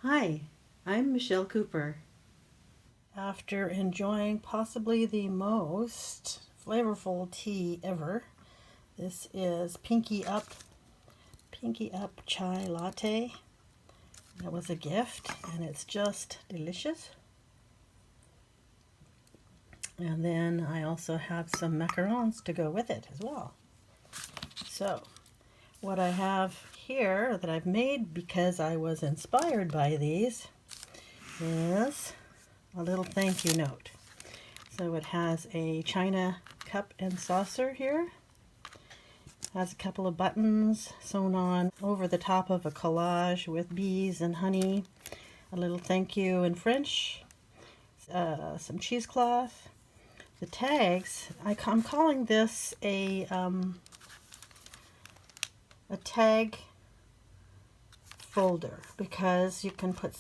Hi, I'm Michelle Cooper. After enjoying possibly the most flavorful tea ever, this is Pinky Up Chai Latte. That was a gift and it's just delicious. And then I also have some macarons to go with it as well. So, what I have here that I've made because I was inspired by these is a little thank you note. So it has a china cup and saucer here. Has a couple of buttons sewn on over the top of a collage with bees and honey. A little thank you in French. Some cheesecloth. The tags, I'm calling this a tag folder because you can put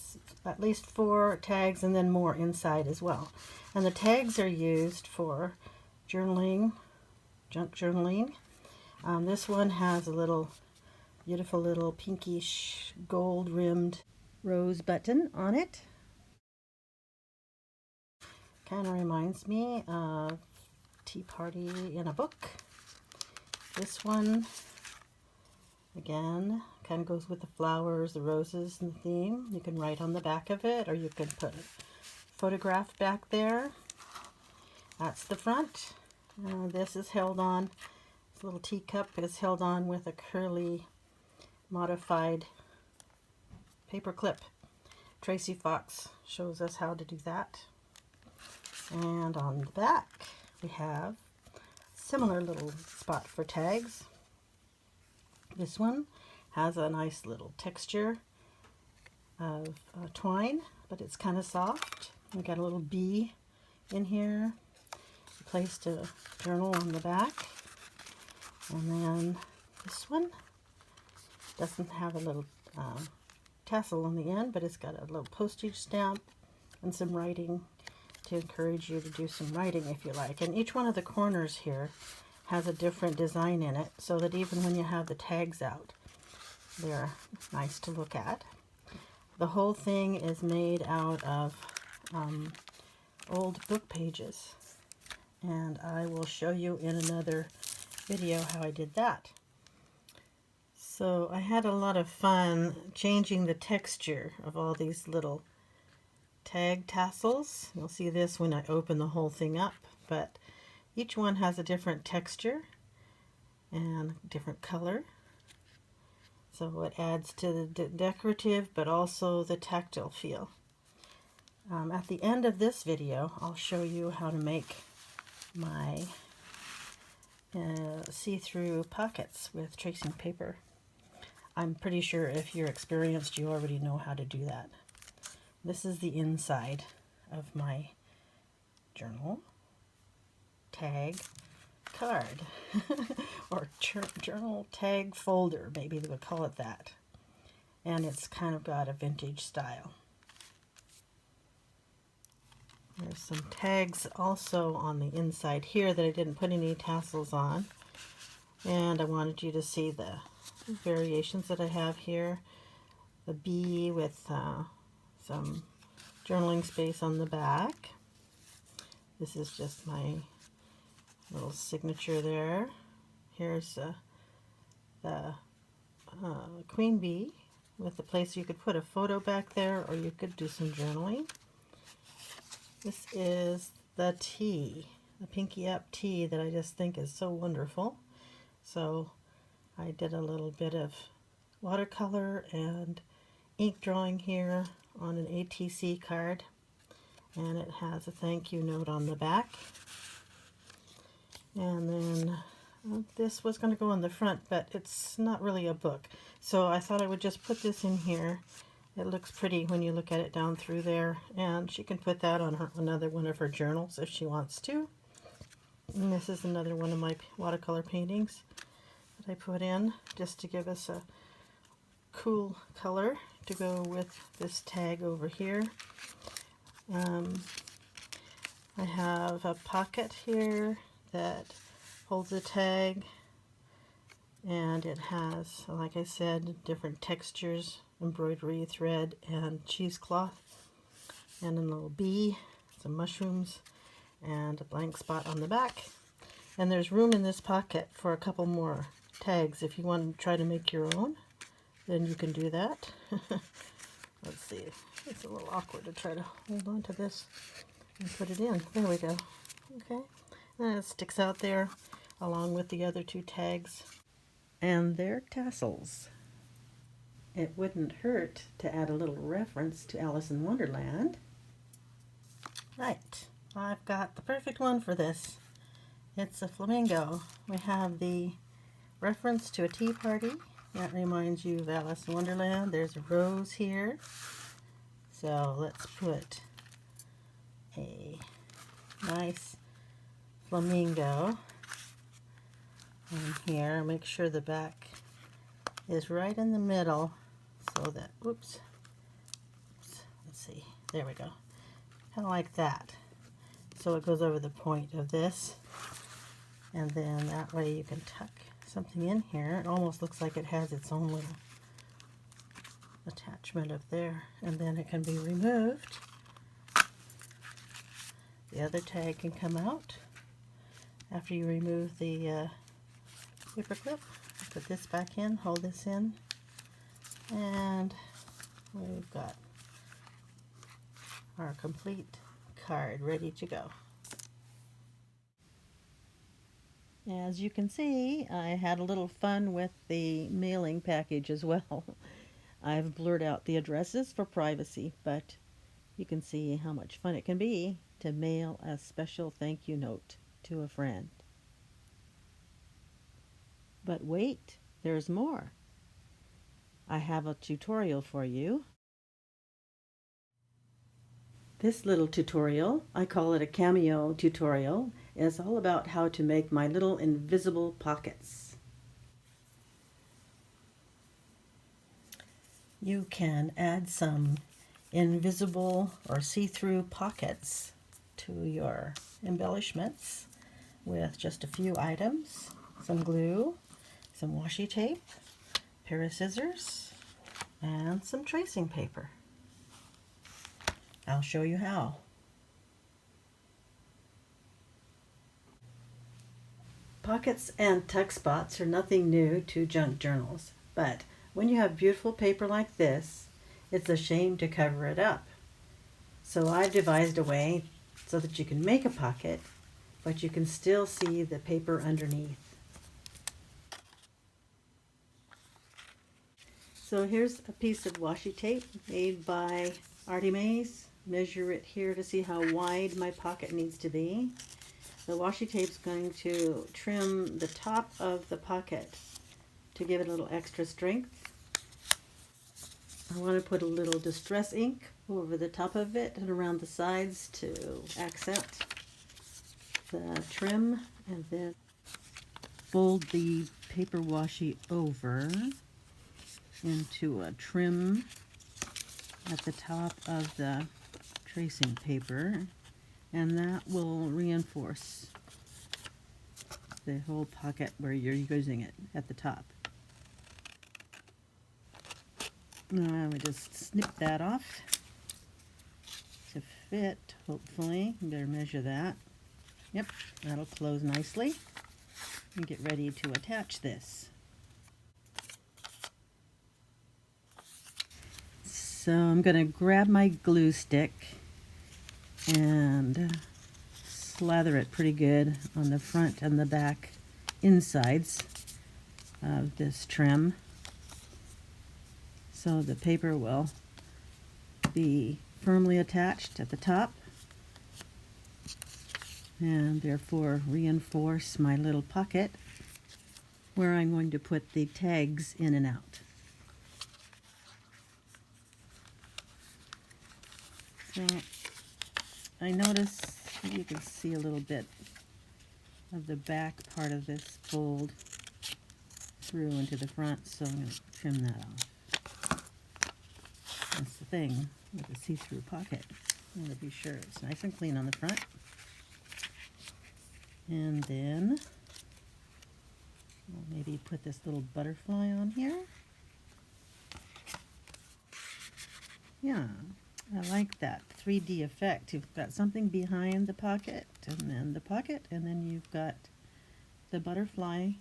at least 4 tags and then more inside as well. And the tags are used for journaling, junk journaling. This one has a little beautiful little pinkish gold rimmed rose button on it. Kind of reminds me of Tea Party in a Book. This one, again, kind of goes with the flowers, the roses, and the theme. You can write on the back of it, or you can put a photograph back there. That's the front. This is held on, this little teacup is held on with a curly modified paper clip. Tracy Fox shows us how to do that. And on the back we have a similar little spot for tags. This one has a nice little texture of twine, but it's kind of soft. We got a little bee in here, a place to journal on the back. And then this one doesn't have a little tassel on the end, but it's got a little postage stamp and some writing to encourage you to do some writing if you like. And each one of the corners here has a different design in it, so that even when you have the tags out, they're nice to look at. The whole thing is made out of old book pages, and I will show you in another video how I did that. So I had a lot of fun changing the texture of all these little tag tassels. You'll see this when I open the whole thing up, but each one has a different texture and different color. So it adds to the decorative but also the tactile feel. At the end of this video, I'll show you how to make my see-through pockets with tracing paper. I'm pretty sure if you're experienced, you already know how to do that. This is the inside of my journal tag card or journal tag folder, maybe they would call it that. And it's kind of got a vintage style. There's some tags also on the inside here that I didn't put any tassels on, and I wanted you to see the variations that I have here. The bee with some journaling space on the back. This is just my little signature there. Here's the queen bee with the place you could put a photo back there, or you could do some journaling. This is the tea, the Pinky Up tea that I just think is so wonderful. So I did a little bit of watercolor and ink drawing here on an ATC card, and it has a thank you note on the back. And then this was going to go on the front, but it's not really a book, so I thought I would just put this in here. It looks pretty when you look at it down through there, and she can put that on another one of her journals if she wants to. And this is another one of my watercolor paintings that I put in just to give us a cool color to go with this tag over here. I have a pocket here that holds a tag, And it has, like I said, different textures, embroidery, thread, and cheesecloth, and a little bee, some mushrooms, and a blank spot on the back. And there's room in this pocket for a couple more tags. If you want to try to make your own, then you can do that. Let's see. It's a little awkward to try to hold on to this and put it in. There we go. Okay. And it sticks out there along with the other two tags. And they're tassels. It wouldn't hurt to add a little reference to Alice in Wonderland. Right. I've got the perfect one for this. It's a flamingo. We have the reference to a tea party. That reminds you of Alice in Wonderland. There's a rose here. So let's put a nice flamingo in here. Make sure the back is right in the middle so that, let's see, there we go. Kind of like that. So it goes over the point of this. And then that way you can tuck something in here. It almost looks like it has its own little attachment up there. And then it can be removed. The other tag can come out after you remove the paper clip. Put this back in, hold this in, and we've got our complete card ready to go. As you can see, I had a little fun with the mailing package as well. I've blurred out the addresses for privacy, but you can see how much fun it can be to mail a special thank you note to a friend. But wait, there's more. I have a tutorial for you. This little tutorial, I call it a Cameo tutorial, is all about how to make my little invisible pockets. You can add some invisible or see-through pockets to your embellishments with just a few items, some glue, some washi tape, a pair of scissors, and some tracing paper. I'll show you how. Pockets and tuck spots are nothing new to junk journals, but when you have beautiful paper like this, it's a shame to cover it up. So I've devised a way so that you can make a pocket, but you can still see the paper underneath. So here's a piece of washi tape made by Artie Mays. Measure it here to see how wide my pocket needs to be. The washi tape's going to trim the top of the pocket to give it a little extra strength. I want to put a little distress ink over the top of it and around the sides to accent the trim, and then fold the paper washi over into a trim at the top of the tracing paper, and that will reinforce the whole pocket where you're using it at the top. Now we just snip that off to fit, hopefully. You better measure that. Yep, that'll close nicely. And get ready to attach this. So I'm going to grab my glue stick and slather it pretty good on the front and the back insides of this trim, so the paper will be firmly attached at the top and therefore reinforce my little pocket where I'm going to put the tags in and out. So I notice you can see a little bit of the back part of this fold through into the front, so I'm going to trim that off. That's the thing with a see-through pocket. You want to be sure it's nice and clean on the front. And then We'll maybe put this little butterfly on here. Yeah, I like that 3D effect. You've got something behind the pocket, and then the pocket, and then you've got the butterfly,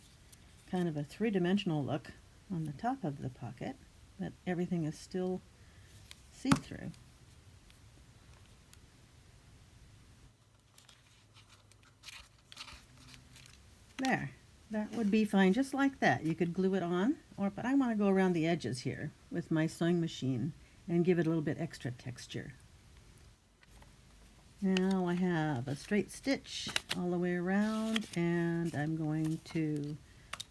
kind of a three-dimensional look on the top of the pocket, but everything is still see-through. There, that would be fine just like that. You could glue it on, but I want to go around the edges here with my sewing machine and give it a little bit extra texture. Now I have a straight stitch all the way around, and I'm going to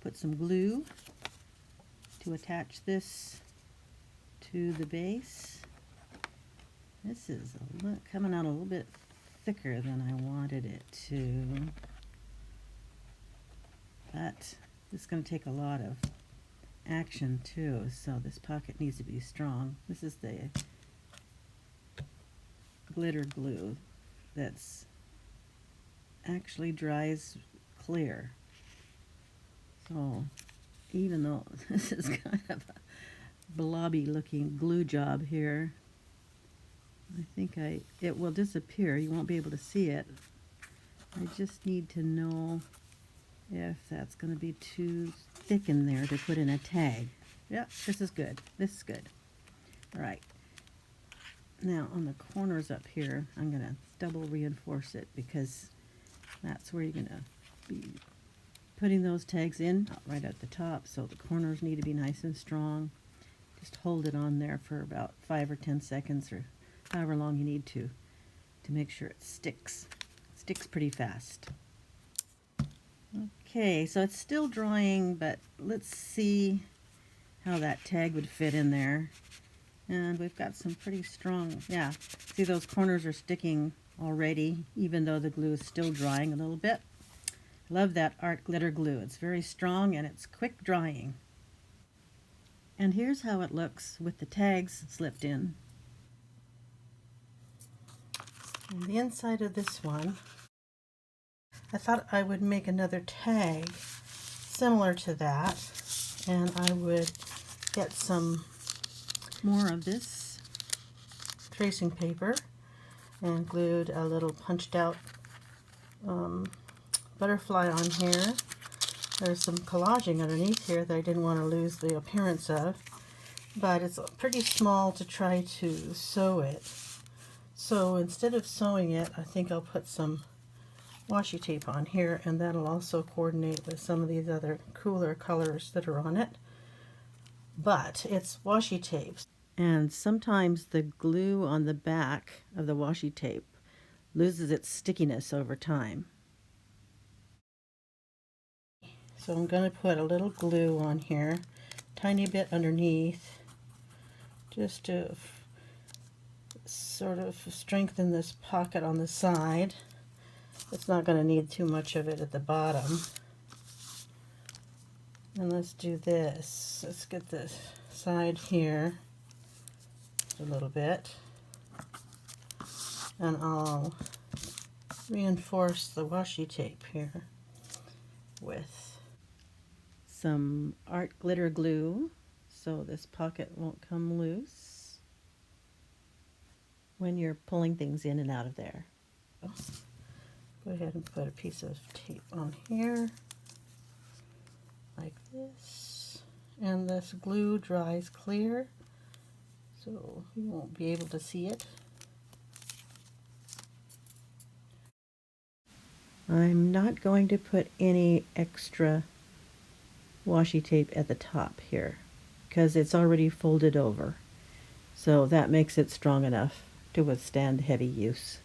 put some glue to attach this to the base. This is coming out a little bit thicker than I wanted it to, but this is going to take a lot of action too, so this pocket needs to be strong. This is the glitter glue that's actually dries clear. So even though this is kind of a blobby looking glue job here, I think it will disappear. You won't be able to see it. I just need to know if that's going to be too thick in there to put in a tag. Yep, this is good. This is good. All right. Now on the corners up here, I'm going to double reinforce it because that's where you're going to be putting those tags in, right at the top, so the corners need to be nice and strong. Just hold it on there for about 5 or 10 seconds or however long you need to make sure it sticks. It sticks pretty fast. Okay, so it's still drying, but let's see how that tag would fit in there. And we've got some pretty strong, yeah, see those corners are sticking already, even though the glue is still drying a little bit. Love that art glitter glue. It's very strong and it's quick drying. And here's how it looks with the tags slipped in. On the inside of this one, I thought I would make another tag similar to that, and I would get some more of this tracing paper and glued a little punched out butterfly on here. There's some collaging underneath here that I didn't want to lose the appearance of, but it's pretty small to try to sew it. So instead of sewing it, I think I'll put some washi tape on here, and that'll also coordinate with some of these other cooler colors that are on it. But it's washi tape, and sometimes the glue on the back of the washi tape loses its stickiness over time. So I'm going to put a little glue on here, tiny bit underneath, just to sort of strengthen this pocket on the side. It's not going to need too much of it at the bottom. And let's do this. Let's get this side here a little bit. And I'll reinforce the washi tape here with some art glitter glue so this pocket won't come loose when you're pulling things in and out of there. Go ahead and put a piece of tape on here like this, and this glue dries clear so you won't be able to see it. I'm not going to put any extra washi tape at the top here because it's already folded over, so that makes it strong enough to withstand heavy use.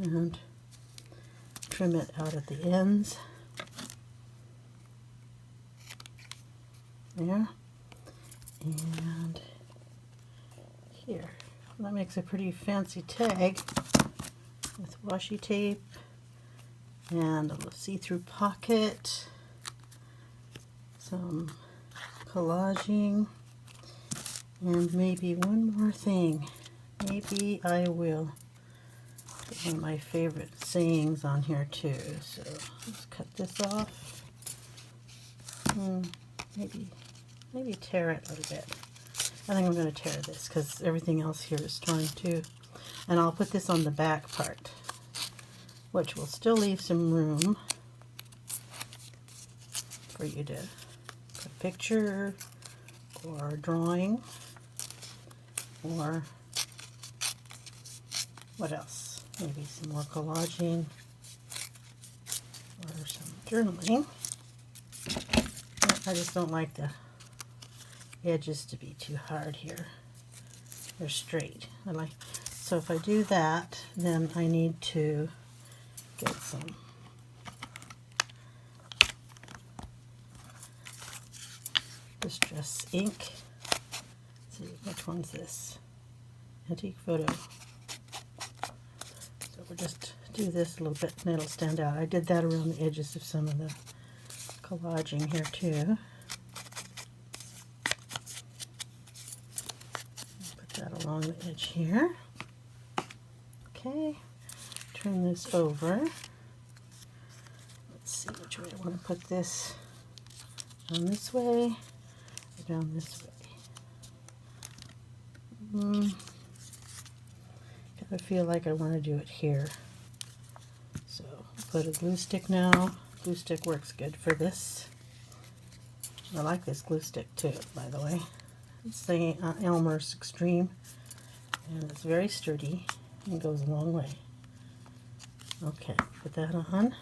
And trim it out at the ends. There. And here. That makes a pretty fancy tag with washi tape and a little see-through pocket, some collaging, and maybe one more thing. Maybe I will put one of my favorite sayings on here too. So let's cut this off. Maybe tear it a little bit. I think I'm going to tear this because everything else here is torn too. And I'll put this on the back part, which will still leave some room for you to put a picture or a drawing or what else? Maybe some more collaging or some journaling. I just don't like the edges to be too hard here. They're straight. So if I do that, then I need to get some distress ink. Let's see, which one's this? Antique photo. So we'll just do this a little bit and it'll stand out. I did that around the edges of some of the collaging here too. Put that along the edge here. Okay, turn this over. Let's see which way I want to put this. Down this way or down this way. Kind of feel like I want to do it here. So put a glue stick now. Glue stick works good for this. I like this glue stick too, by the way. It's the Elmer's Extreme, and it's very sturdy and goes a long way. Okay, put that on.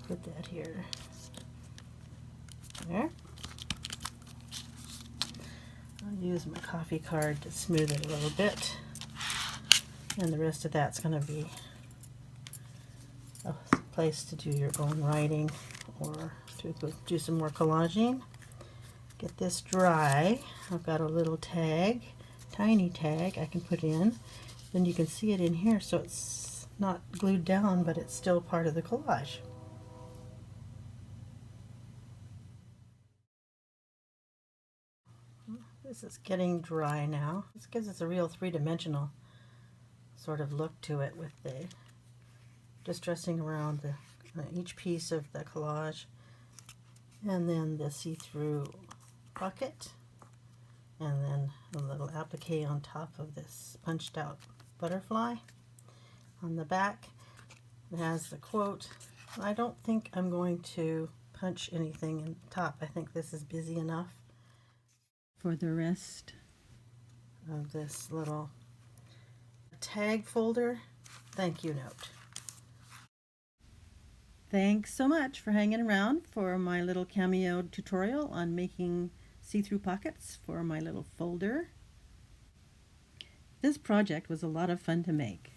Put that here. There. I'll use my coffee card to smooth it a little bit. And the rest of that's going to be a place to do your own writing or to do some more collaging. Get this dry. I've got a little tag, tiny tag I can put in. Then you can see it in here, so it's not glued down, but it's still part of the collage. This is getting dry now. This gives us a real three-dimensional sort of look to it with the distressing around each piece of the collage, and then the see-through pocket, and then a little applique on top of this punched out butterfly. On the back it has the quote. I don't think I'm going to punch anything in the top. I think this is busy enough for the rest of this little tag folder. Thank you note. Thanks so much for hanging around for my little Cameo tutorial on making see-through pockets for my little folder. This project was a lot of fun to make.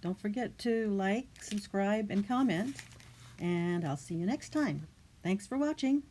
Don't forget to like, subscribe, and comment, and I'll see you next time. Thanks for watching.